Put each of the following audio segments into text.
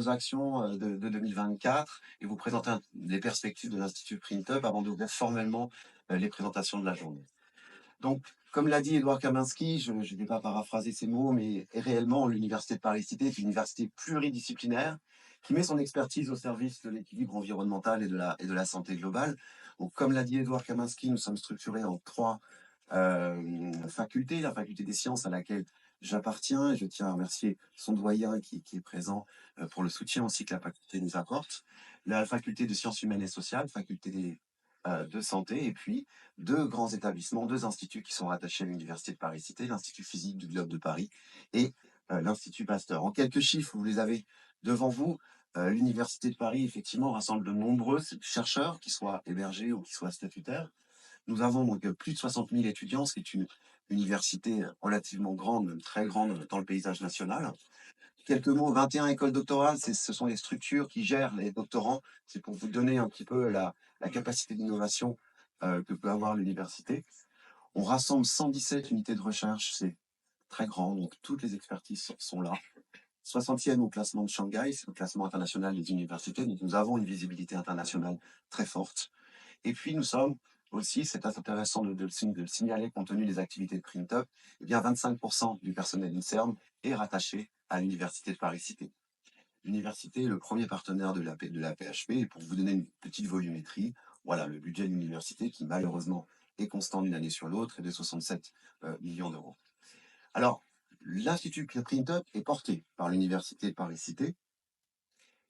nos actions de 2024 et vous présenter les perspectives de l'Institut PrintUp avant d'ouvrir formellement les présentations de la journée. Donc, comme l'a dit Édouard Kaminski, je ne vais pas paraphraser ces mots, mais réellement, l'Université de Paris-Cité est une université pluridisciplinaire qui met son expertise au service de l'équilibre environnemental et de la santé globale. Donc, comme l'a dit Édouard Kaminski, nous sommes structurés en trois facultés. La faculté des sciences à laquelle j'appartiens, et je tiens à remercier son doyen qui est présent pour le soutien aussi que la faculté nous apporte. La faculté de sciences humaines et sociales, faculté de santé, et puis deux grands établissements, deux instituts qui sont rattachés à l'Université de Paris-Cité, l'Institut physique du Globe de Paris et l'Institut Pasteur. En quelques chiffres, vous les avez devant vous. L'Université de Paris, effectivement, rassemble de nombreux chercheurs, qui soient hébergés ou qui soient statutaires. Nous avons donc plus de 60 000 étudiants, ce qui est une université relativement grande, même très grande dans le paysage national. Quelques mots, 21 écoles doctorales, ce sont les structures qui gèrent les doctorants. C'est pour vous donner un petit peu la capacité d'innovation que peut avoir l'université. On rassemble 117 unités de recherche, c'est très grand, donc toutes les expertises sont là. 60e au classement de Shanghai, c'est le classement international des universités, donc nous avons une visibilité internationale très forte. Et puis nous sommes aussi, c'est intéressant de le signaler compte tenu des activités de PrintUp, eh bien 25% du personnel INSERM est rattaché à l'Université de Paris-Cité. L'université est le premier partenaire de la PHP, et pour vous donner une petite volumétrie, voilà le budget de l'université qui malheureusement est constant d'une année sur l'autre est de 67 millions d'euros. Alors, l'Institut PrintUp est porté par l'Université de Paris-Cité,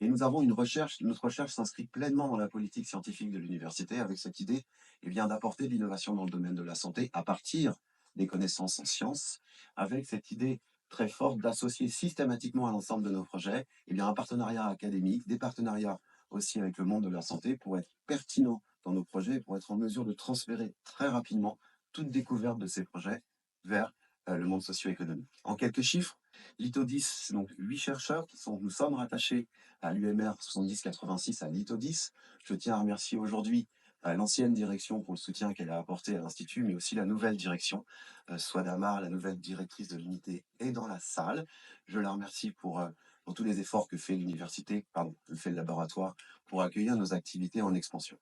et nous avons notre recherche s'inscrit pleinement dans la politique scientifique de l'université avec cette idée d'apporter de l'innovation dans le domaine de la santé à partir des connaissances en sciences, avec cette idée très forte d'associer systématiquement à l'ensemble de nos projets un partenariat académique, des partenariats aussi avec le monde de la santé pour être pertinent dans nos projets, pour être en mesure de transférer très rapidement toute découverte de ces projets vers le monde socio-économique. En quelques chiffres, l'ITO10, c'est donc 8 chercheurs nous sommes rattachés à l'UMR 7086 à l'ITO10. Je tiens à remercier aujourd'hui l'ancienne direction pour le soutien qu'elle a apporté à l'Institut, mais aussi la nouvelle direction. Swad Amar, la nouvelle directrice de l'unité, est dans la salle. Je la remercie pour tous les efforts que fait l'université, que fait le laboratoire pour accueillir nos activités en expansion.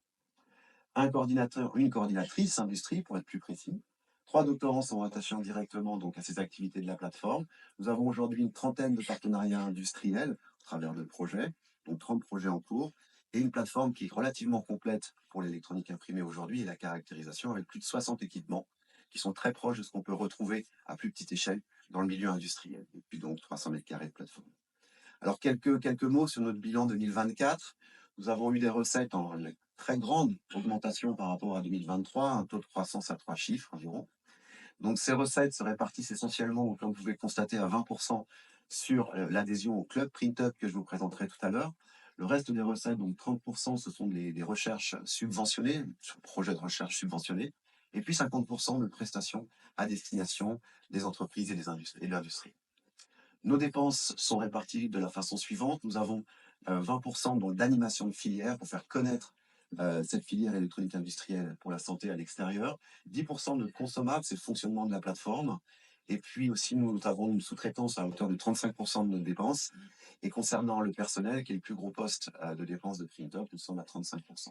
Un coordinateur, une coordinatrice industrie, pour être plus précis. 3 doctorants sont rattachés directement donc à ces activités de la plateforme. Nous avons aujourd'hui une trentaine de partenariats industriels au travers de projets, donc 30 projets en cours, et une plateforme qui est relativement complète pour l'électronique imprimée aujourd'hui et la caractérisation, avec plus de 60 équipements qui sont très proches de ce qu'on peut retrouver à plus petite échelle dans le milieu industriel, et puis donc 300 mètres carrés de plateforme. Alors quelques mots sur notre bilan 2024. Nous avons eu des recettes en très grande augmentation par rapport à 2023, un taux de croissance à 3 chiffres environ. Donc ces recettes se répartissent essentiellement, comme vous pouvez le constater, à 20% sur l'adhésion au club PrintUp que je vous présenterai tout à l'heure. Le reste des recettes, donc 30%, ce sont des recherches subventionnées, projets de recherche subventionnés, et puis 50% de prestations à destination des entreprises et de l'industrie. Nos dépenses sont réparties de la façon suivante. Nous avons 20% d'animation de filière pour faire connaître cette filière électronique industrielle pour la santé à l'extérieur. 10% de consommables, c'est le fonctionnement de la plateforme. Et puis aussi, nous avons une sous-traitance à hauteur de 35% de nos dépenses. Et concernant le personnel, qui est le plus gros poste de dépenses de PrintUp, nous sommes à 35%.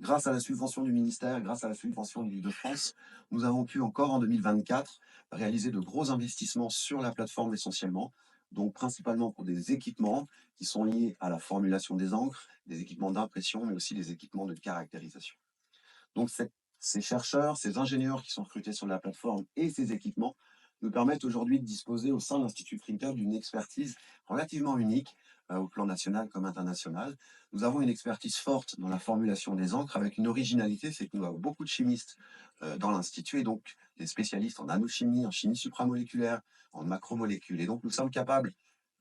Grâce à la subvention du ministère, grâce à la subvention de l'Île-de-France, nous avons pu encore en 2024 réaliser de gros investissements sur la plateforme essentiellement, donc principalement pour des équipements qui sont liés à la formulation des encres, des équipements d'impression, mais aussi des équipements de caractérisation. Donc ces chercheurs, ces ingénieurs qui sont recrutés sur la plateforme et ces équipements nous permettent aujourd'hui de disposer au sein de l'Institut PrintUp d'une expertise relativement unique au plan national comme international. Nous avons une expertise forte dans la formulation des encres avec une originalité, c'est que nous avons beaucoup de chimistes dans l'Institut et donc des spécialistes en nanochimie, en chimie supramoléculaire, en macromolécules. Et donc nous sommes capables,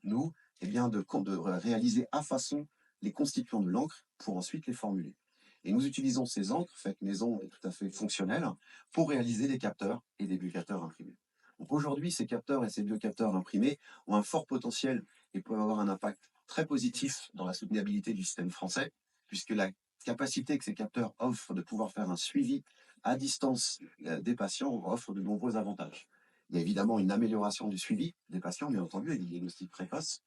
nous, de réaliser à façon les constituants de l'encre pour ensuite les formuler. Et nous utilisons ces encres faites maison et tout à fait fonctionnelles pour réaliser des capteurs et des biocapteurs imprimés. Donc aujourd'hui, ces capteurs et ces biocapteurs imprimés ont un fort potentiel et peuvent avoir un impact très positif dans la soutenabilité du système français, puisque la capacité que ces capteurs offrent de pouvoir faire un suivi à distance des patients offre de nombreux avantages. Il y a évidemment une amélioration du suivi des patients, bien entendu, et du diagnostic précoce.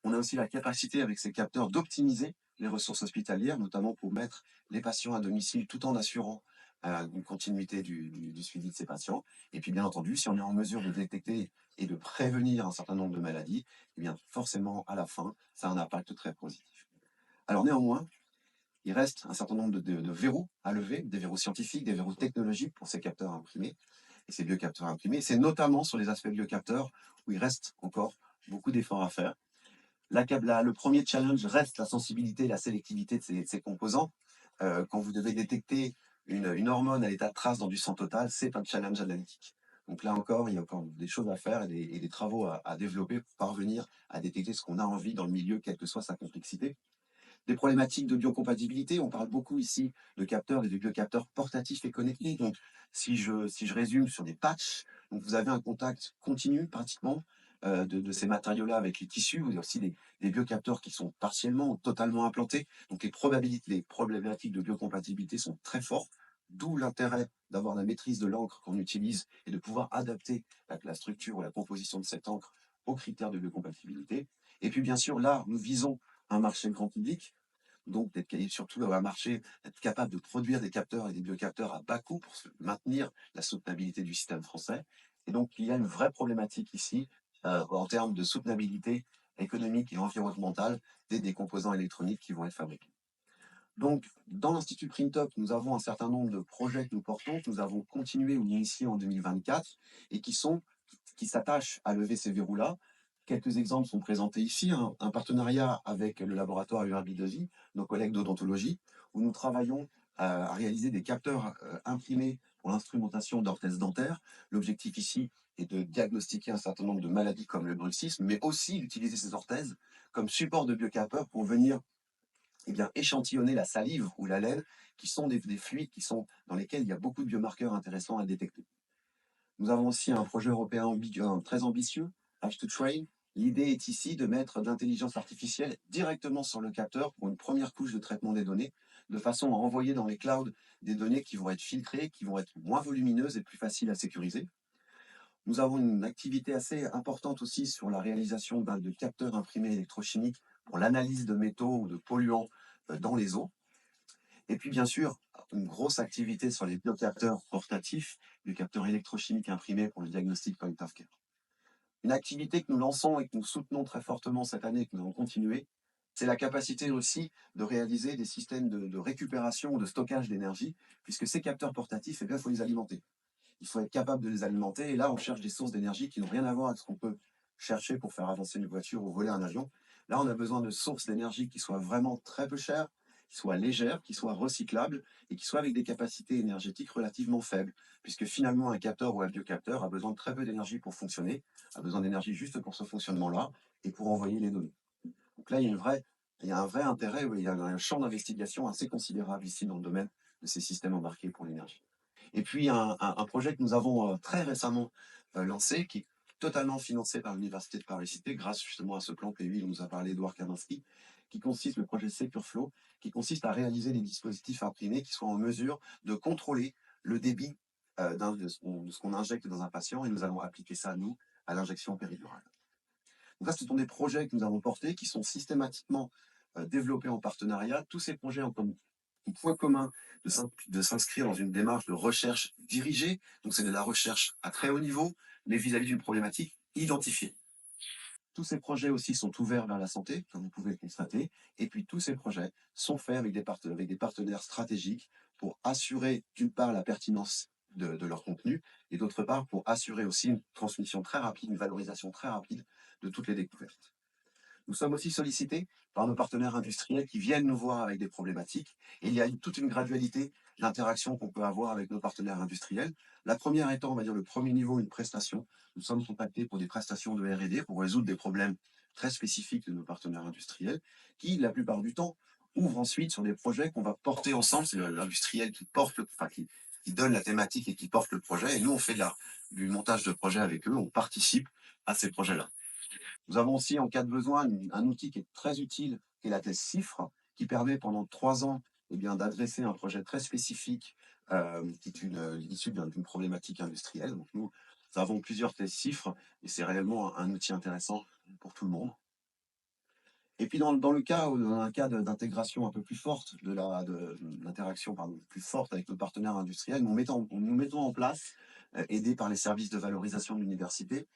On a aussi la capacité avec ces capteurs d'optimiser les ressources hospitalières, notamment pour mettre les patients à domicile tout en assurant une continuité du suivi de ces patients. Et puis bien entendu, si on est en mesure de détecter et de prévenir un certain nombre de maladies, eh bien forcément à la fin, ça a un impact très positif. Alors néanmoins, il reste un certain nombre de verrous à lever, des verrous scientifiques, des verrous technologiques pour ces capteurs imprimés et ces biocapteurs imprimés. C'est notamment sur les aspects biocapteurs où il reste encore beaucoup d'efforts à faire. Le premier challenge reste la sensibilité et la sélectivité de ces composants. Quand vous devez détecter une hormone à l'état de trace dans du sang total, c'est un challenge analytique. Donc là encore, il y a encore des choses à faire et des travaux à développer pour parvenir à détecter ce qu'on a envie dans le milieu, quelle que soit sa complexité. Des problématiques de biocompatibilité, on parle beaucoup ici de capteurs et de biocapteurs portatifs et connectés. Donc, si je résume sur des patchs, donc vous avez un contact continu pratiquement de ces matériaux-là avec les tissus. Vous avez aussi des biocapteurs qui sont partiellement ou totalement implantés. Donc, les problématiques de biocompatibilité sont très fortes, d'où l'intérêt d'avoir la maîtrise de l'encre qu'on utilise et de pouvoir adapter la structure ou la composition de cette encre aux critères de biocompatibilité. Et puis, bien sûr, là, nous visons un marché grand public, donc surtout un marché, être capable de produire des capteurs et des biocapteurs à bas coût pour maintenir la soutenabilité du système français. Et donc, il y a une vraie problématique ici en termes de soutenabilité économique et environnementale des composants électroniques qui vont être fabriqués. Donc, dans l'Institut Printop, nous avons un certain nombre de projets que nous portons, que nous avons continué ou initiés en 2024 et qui s'attachent à lever ces verrous-là. Quelques exemples sont présentés ici. Un partenariat avec le laboratoire URB de Vie, nos collègues d'odontologie, où nous travaillons à réaliser des capteurs imprimés pour l'instrumentation d'orthèses dentaires. L'objectif ici est de diagnostiquer un certain nombre de maladies comme le bruxisme, mais aussi d'utiliser ces orthèses comme support de biocapteurs pour venir échantillonner la salive ou la laine, qui sont des fluides dans lesquels il y a beaucoup de biomarqueurs intéressants à détecter. Nous avons aussi un projet européen très ambitieux, H2Train. L'idée est ici de mettre de l'intelligence artificielle directement sur le capteur pour une première couche de traitement des données, de façon à envoyer dans les clouds des données qui vont être filtrées, qui vont être moins volumineuses et plus faciles à sécuriser. Nous avons une activité assez importante aussi sur la réalisation de capteurs imprimés électrochimiques pour l'analyse de métaux ou de polluants dans les eaux. Et puis, bien sûr, une grosse activité sur les biocapteurs portatifs, les capteurs électrochimiques imprimés pour le diagnostic point of care. Une activité que nous lançons et que nous soutenons très fortement cette année, que nous allons continuer, c'est la capacité aussi de réaliser des systèmes de récupération ou de stockage d'énergie, puisque ces capteurs portatifs, il faut les alimenter. Il faut être capable de les alimenter, et là, on cherche des sources d'énergie qui n'ont rien à voir avec ce qu'on peut chercher pour faire avancer une voiture ou voler un avion. Là, on a besoin de sources d'énergie qui soient vraiment très peu chères, qui soient légères, qui soient recyclables et qui soient avec des capacités énergétiques relativement faibles, puisque finalement, un capteur ou un biocapteur a besoin de très peu d'énergie pour fonctionner, a besoin d'énergie juste pour ce fonctionnement-là et pour envoyer les données. Donc là, il y a un vrai intérêt, il y a un champ d'investigation assez considérable ici dans le domaine de ces systèmes embarqués pour l'énergie. Et puis un projet que nous avons très récemment lancé, qui est totalement financé par l'Université de Paris-Cité, grâce justement à ce plan P8 dont nous a parlé Edouard Kaminski, le projet SecureFlow, qui consiste à réaliser des dispositifs imprimés qui soient en mesure de contrôler le débit de ce qu'on injecte dans un patient, et nous allons appliquer ça, nous, à l'injection péridurale. Donc ça, ce sont des projets que nous avons portés, qui sont systématiquement développés en partenariat. Tous ces projets ont comme point commun de s'inscrire dans une démarche de recherche dirigée. Donc c'est de la recherche à très haut niveau, mais vis-à-vis d'une problématique identifiée. Tous ces projets aussi sont ouverts vers la santé, comme vous pouvez le constater. Et puis tous ces projets sont faits avec des partenaires stratégiques pour assurer d'une part la pertinence de leur contenu et d'autre part pour assurer aussi une transmission très rapide, une valorisation très rapide de toutes les découvertes. Nous sommes aussi sollicités par nos partenaires industriels qui viennent nous voir avec des problématiques. Et il y a toute une gradualité d'interaction qu'on peut avoir avec nos partenaires industriels. La première étant, on va dire, le premier niveau, une prestation. Nous sommes contactés pour des prestations de R&D pour résoudre des problèmes très spécifiques de nos partenaires industriels qui, la plupart du temps, ouvrent ensuite sur des projets qu'on va porter ensemble. C'est l'industriel qui donne la thématique et qui porte le projet. Et nous, on fait du montage de projet avec eux, on participe à ces projets-là. Nous avons aussi, en cas de besoin, un outil qui est très utile, qui est la thèse CIFRE, qui permet pendant 3 ans d'adresser un projet très spécifique qui est issue d'une problématique industrielle. Donc nous avons plusieurs thèses CIFRE et c'est réellement un outil intéressant pour tout le monde. Et puis dans le cas où dans un cas d'intégration un peu plus forte de l'interaction pardon, plus forte avec nos partenaires industriels, nous mettons en place, aidés par les services de valorisation de l'université,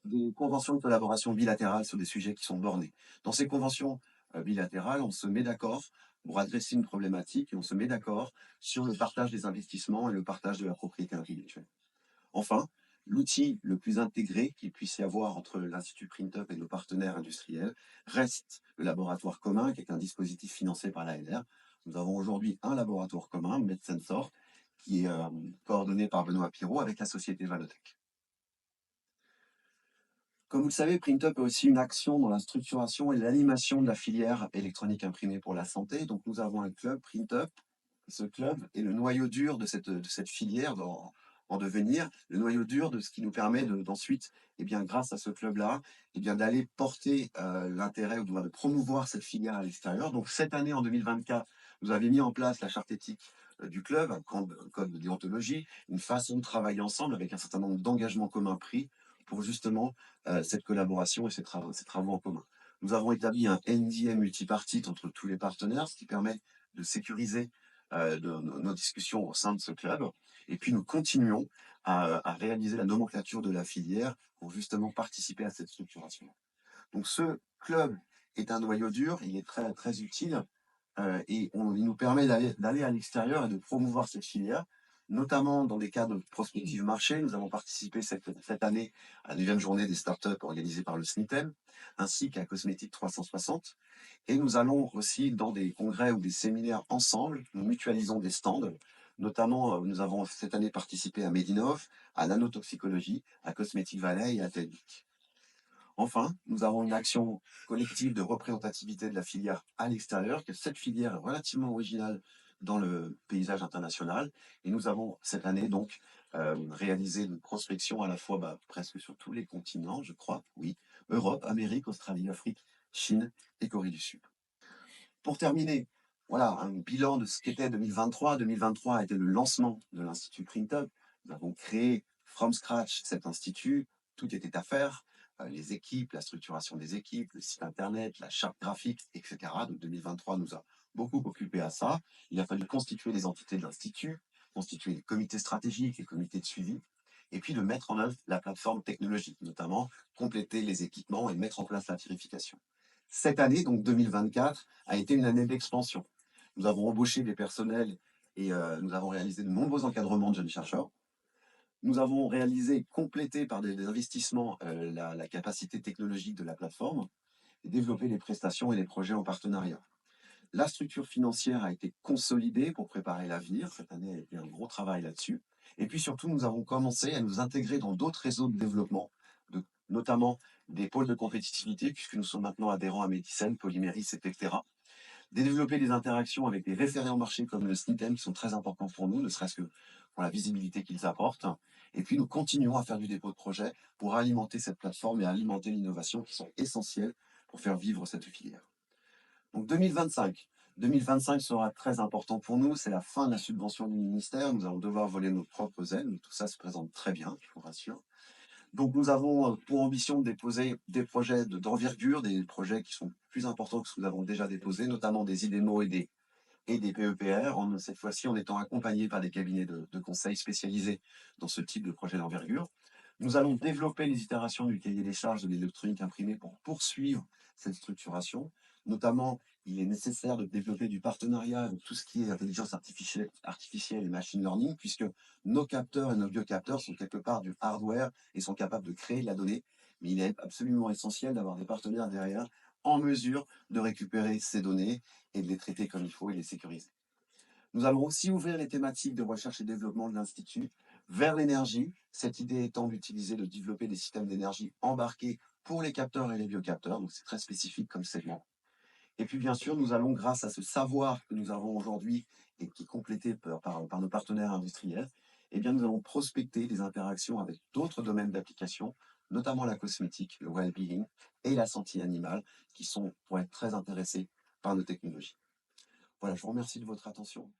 des conventions de collaboration bilatérales sur des sujets qui sont bornés. Dans ces conventions, bilatérales, on se met d'accord pour adresser une problématique et on se met d'accord sur le partage des investissements et le partage de la propriété intellectuelle. Enfin, l'outil le plus intégré qu'il puisse y avoir entre l'Institut PrintUp et nos partenaires industriels reste le laboratoire commun, qui est un dispositif financé par l'ANR. Nous avons aujourd'hui un laboratoire commun, MedSensor, qui est coordonné par Benoît Pirot avec la société Valotech. Comme vous le savez, PrintUp a aussi une action dans la structuration et l'animation de la filière électronique imprimée pour la santé. Donc nous avons un club PrintUp. Ce club est le noyau dur de cette filière en devenir, le noyau dur de ce qui nous permet d'ensuite, eh bien, grâce à ce club-là, eh bien, d'aller porter l'intérêt ou de promouvoir cette filière à l'extérieur. Donc cette année, en 2024, vous avez mis en place la charte éthique du club, un code de déontologie, une façon de travailler ensemble avec un certain nombre d'engagements communs pris pour justement cette collaboration et ces travaux en commun. Nous avons établi un NDA multipartite entre tous les partenaires, ce qui permet de sécuriser nos discussions au sein de ce club. Et puis nous continuons à réaliser la nomenclature de la filière pour justement participer à cette structuration. Donc ce club est un noyau dur, il est très, très utile il nous permet d'aller à l'extérieur et de promouvoir cette filière, notamment dans des cadres de prospective marché. Nous avons participé cette année à la 9e journée des startups organisée par le SNITEM, ainsi qu'à Cosmétique 360. Et nous allons aussi dans des congrès ou des séminaires ensemble, nous mutualisons des stands. Notamment, nous avons cette année participé à Medinov, à Nanotoxicologie, à Cosmetic Valley et à Telvic. Enfin, nous avons une action collective de représentativité de la filière à l'extérieur, que cette filière est relativement originale dans le paysage international. Et nous avons cette année donc réalisé une prospection à la fois presque sur tous les continents, je crois, oui, Europe, Amérique, Australie, Afrique, Chine et Corée du Sud. Pour terminer, voilà un bilan de ce qu'était 2023. 2023 a été le lancement de l'Institut PrintUp. Nous avons créé from scratch cet institut, tout était à faire, les équipes, la structuration des équipes, le site internet, la charte graphique, etc. Donc 2023 nous a beaucoup occupé à ça. Il a fallu constituer les entités de l'Institut, constituer les comités stratégiques, les comités de suivi, et puis de mettre en œuvre la plateforme technologique, notamment compléter les équipements et mettre en place la vérification. Cette année, donc 2024, a été une année d'expansion. Nous avons embauché des personnels et nous avons réalisé de nombreux encadrements de jeunes chercheurs. Nous avons réalisé, complété par des investissements, la capacité technologique de la plateforme et développé les prestations et les projets en partenariat. La structure financière a été consolidée pour préparer l'avenir. Cette année a été un gros travail là-dessus. Et puis surtout, nous avons commencé à nous intégrer dans d'autres réseaux de développement, notamment des pôles de compétitivité, puisque nous sommes maintenant adhérents à Medicine, Polyméris, etc. Développer des interactions avec des référents marché comme le SNITEM qui sont très importants pour nous, ne serait-ce que pour la visibilité qu'ils apportent. Et puis nous continuons à faire du dépôt de projet pour alimenter cette plateforme et alimenter l'innovation qui sont essentielles pour faire vivre cette filière. Donc 2025. 2025 sera très important pour nous. C'est la fin de la subvention du ministère. Nous allons devoir voler nos propres ailes. Mais tout ça se présente très bien, je vous rassure. Donc nous avons pour ambition de déposer des projets d'envergure, des projets qui sont plus importants que ce que nous avons déjà déposés, notamment des IDEMO et des PEPR, cette fois-ci en étant accompagnés par des cabinets de conseil spécialisés dans ce type de projet d'envergure. Nous allons développer les itérations du cahier des charges de l'électronique imprimée pour poursuivre cette structuration. Notamment, il est nécessaire de développer du partenariat avec tout ce qui est intelligence artificielle et machine learning, puisque nos capteurs et nos biocapteurs sont quelque part du hardware et sont capables de créer de la donnée. Mais il est absolument essentiel d'avoir des partenaires derrière en mesure de récupérer ces données et de les traiter comme il faut et les sécuriser. Nous allons aussi ouvrir les thématiques de recherche et développement de l'Institut vers l'énergie, cette idée étant d'utiliser, de développer des systèmes d'énergie embarqués pour les capteurs et les biocapteurs, donc c'est très spécifique comme segment. Et puis bien sûr, nous allons, grâce à ce savoir que nous avons aujourd'hui et qui est complété par nos partenaires industriels, eh bien, nous allons prospecter des interactions avec d'autres domaines d'application, notamment la cosmétique, le well-being et la santé animale, qui sont pour être très intéressés par nos technologies. Voilà, je vous remercie de votre attention.